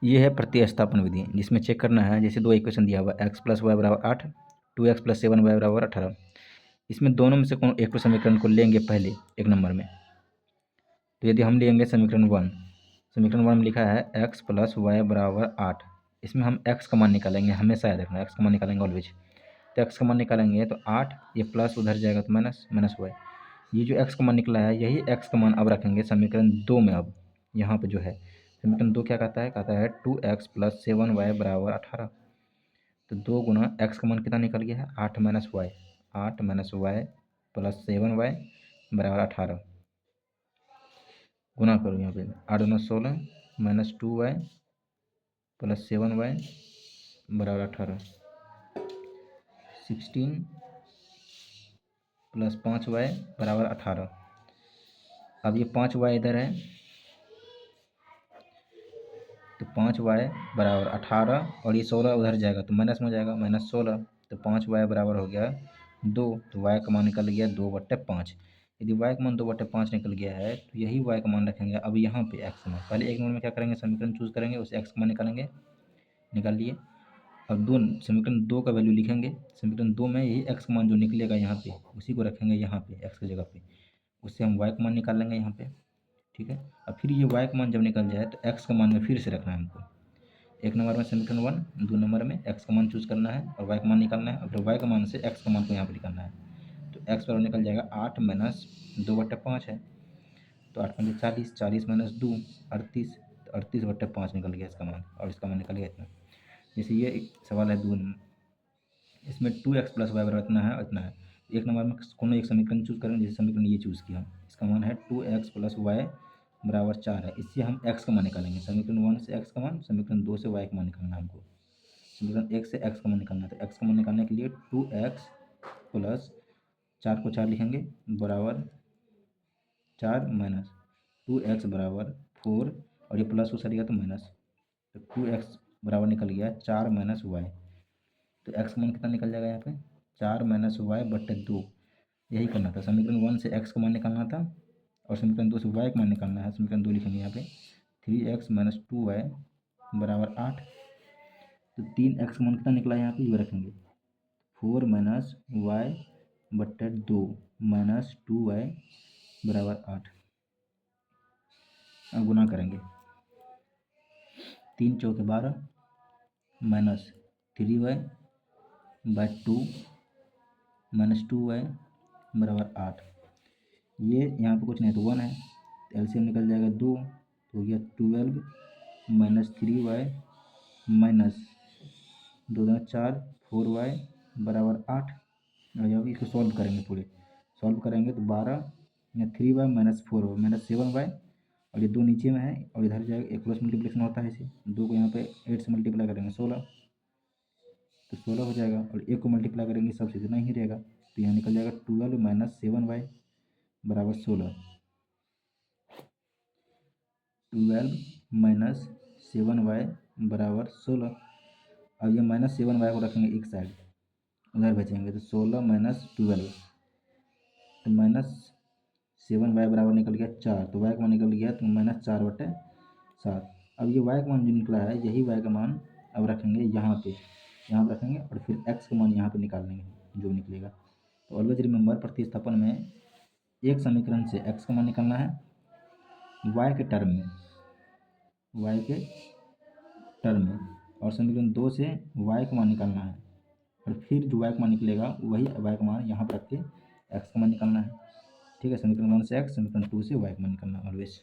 ये है प्रतिस्थापन विधि, जिसमें चेक करना है। जैसे दो इक्वेशन दिया हुआ x प्लस वाई बराबर 8, 2x प्लस 7y बराबर 18। इसमें दोनों में से कौन एक समीकरण को लेंगे पहले एक नंबर में। तो यदि हम लेंगे समीकरण 1, समीकरण 1 में लिखा है x प्लस वाई बराबर 8। इसमें हम x का मान निकालेंगे, हमेशा याद रखना x का मान निकालेंगे ऑलवेज। तो x का मान निकालेंगे तो 8, ये प्लस उधर जाएगा तो माइनस, माइनस वाई। ये जो x का मान निकला है, यही x का मान अब रखेंगे समीकरण 2 में। अब यहाँ पे जो है समीकरण 2 क्या कहता है 2x प्लस 7y बराबर 18। तो 2 गुना x का मान कितना निकल गया है 8 minus y, 8 minus y plus 7y बराबर 18। गुना करो यहाँ पे 8 गुना 16 माइनस 2y प्लस 7y बराबर 18, 16 प्लस 5y बराबर 18। अब ये 5y इधर है तो 5y बराबर 18, और ये 16 उधर जाएगा तो माइनस में हो जाएगा, माइनस 16। तो 5y बराबर हो गया 2। तो y का मान निकल गया 2/5। यदि y का मान 2/5 निकल गया है तो यही y का मान रखेंगे अब यहाँ पे x में। पहले एक नंबर में क्या करेंगे, समीकरण चूज करेंगे, उसे x का मान निकालेंगे, निकाल लिए। अब समीकरण 2 का वैल्यू लिखेंगे, समीकरण 2 में यही x का मान जो निकलेगा यहाँ पे उसी को रखेंगे यहाँ पे x की जगह पे। उससे हम y का मान निकाल लेंगे यहाँ पे, ठीक है। अब फिर ये y का मान जब निकल जाए तो x का मान में फिर से रखना है हमको। एक नंबर में समीकरण 1, 2 नंबर में x का मान चूज करना है और y का मान निकालना है, और फिर y का मान से x का मान को यहाँ पर निकालना है। तो x बराबर निकल जाएगा 8 माइनस 2/5 है, तो 8 पंजे 40, 40 माइनस 2 38, तो 38/5 निकल गया इसका मान, और इसका मान निकल गया इतना। जैसे ये एक सवाल है 2, इसमें 2x प्लस वाई बराबर इतना है, इतना है। एक नंबर में कोनो एक समीकरण चूज करेंगे, जैसे समीकरण ये चूज़ किया, इसका मान है 2x प्लस वाई बराबर 4 है। इससे हम x का मान निकालेंगे, समीकरण 1 से x का मान, समीकरण 2 से y का मान निकालना है हमको। समीकरण 1 से x का मान निकालना है, तो x का मान निकालने के लिए 2x प्लस 4 को 4 लिखेंगे बराबर 4 माइनस 2x बराबर 4, और ये प्लस को सरिएगा तो माइनस, तो 2x बराबर निकल गया 4 माइनस वाई। तो x का मान कितना निकल जाएगा यहाँ पे 4 माइनस वाई बटे 2। यही करना था, समीकरण 1 से x का मान निकालना था और समीकरण 2 से y का मान निकालना है। समीकरण 2 लिखेंगे यहाँ पे 3x माइनस 2y बराबर 8। तो 3x का मान कितना निकला यहाँ पे ये रखेंगे 4 माइनस वाई बटे 2 माइनस 2y बराबर 8। अब गुना करेंगे 3 चौके 12 minus 3y bye 2 minus 2y बराबर 8। ये यहाँ पे कुछ नहीं तो 1 है, तो एलसीएम निकल जाएगा 2, तो हो गया 12 माइनस 3y माइनस 2 दूना 4 4y बराबर 8। और जब इसको सॉल्व करेंगे, पूरे सॉल्व करेंगे तो 12 या 3y minus 4y minus 7y, और ये 2 नीचे में है और इधर जाएगा, एक क्रॉस मल्टीप्लिकेशन होता है इसे, 2 को यहाँ पे 8 से मल्टीप्लाई करेंगे 16, तो 16 हो जाएगा, और 1 को मल्टीप्लाई करेंगे सबसे इतना ही रहेगा, तो यहाँ निकल जाएगा 12 माइनस 7y बराबर 16। 12 माइनस 7y बराबर 16। अब ये माइनस 7y को रखेंगे एक साइड, उधर बचेंगे, तो 16 माइनस 12, तो माइनस 7y बराबर निकल गया 4, तो y का मान निकल गया तो माइनस 4/7। अब ये y का मान जो निकला है यही y का मान अब रखेंगे यहाँ पे, यहाँ पे रखेंगे, और फिर x का मान यहाँ पे निकाल लेंगे जो निकलेगा। तो ऑलवेज रिमेंबर, प्रतिस्थापन में एक समीकरण से x का मान निकालना है y के टर्म में, y के टर्म में, और समीकरण 2 से y का मान निकालना है, और फिर जो y का मान निकलेगा वही y का मान यहाँ पर रख के x का मान निकालना है। ठीक है, समीकरण 1 से x, समीकरण 2 से y का मान निकालना ऑलवेज।